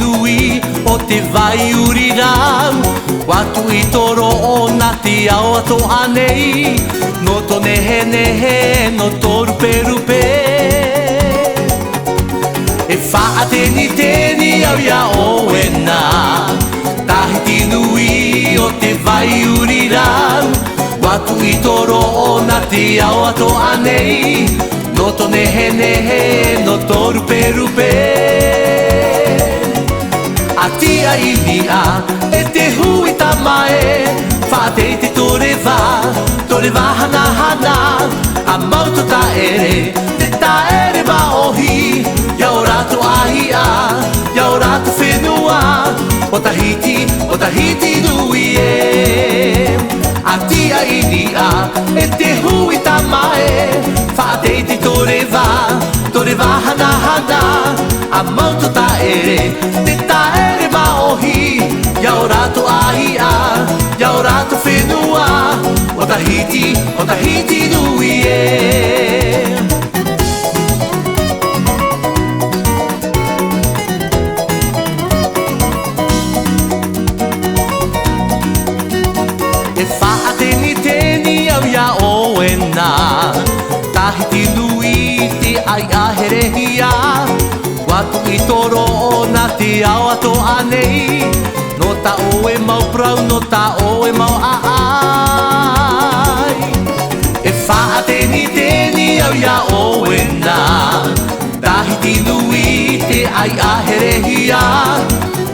nui o te vai uri rau Watu I toro o na ti ao ato anei No to nehe nehe no to rupe rupe E wha teni teni au ia o e nā Tahiti nui o te vai uri rau Watu I toro o na ti ao ato anei No to nehe nehe no to rupe rupe A tia I nia e te hui tamae Whaatei te tore wā hana hana A mauto ta ere, te ta ere maohi Ia o rato ahia, ia o rato whenua O tahiti nui e A tia I nia e te hui tamae Whaatei te tore wā hana hana A mauto ta ere, te ta ere maohi Ia o rato ahia, ia o rato whenua O tahiti nui e E wha teni teni au ia o e nā Tahiti nui te ai aherehia Watu I toro o na te ao ato anei No ta o e mau prau, no ta o e mau aai E wha teni teni au ia o e nā Tahiti nui te ai aherehia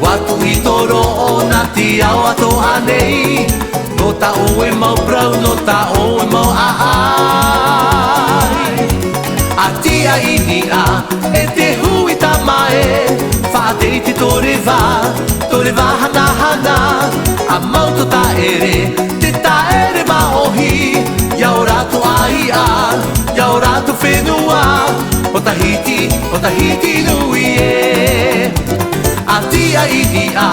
Watu I toro o na te ao ato anei No ta o e mau prau, no ta o e mau aai A tia I nia e te hui tamae Whaatei te tore wā hana hana A mauto ta ere, te ta ere maohi Ia o rato ahia, ia o rato whenua O tahiti nui e A tia I nia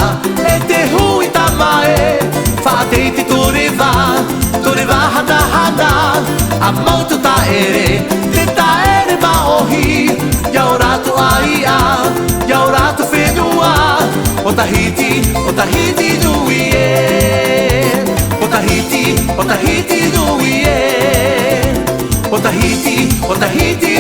e te hui tamae Whaatei te tore wā hana hana A mauto ta ere, te ta ere maohi Ia o rato ahia, ia o rato whenua O tahiti nui e O tahiti nui e O tahiti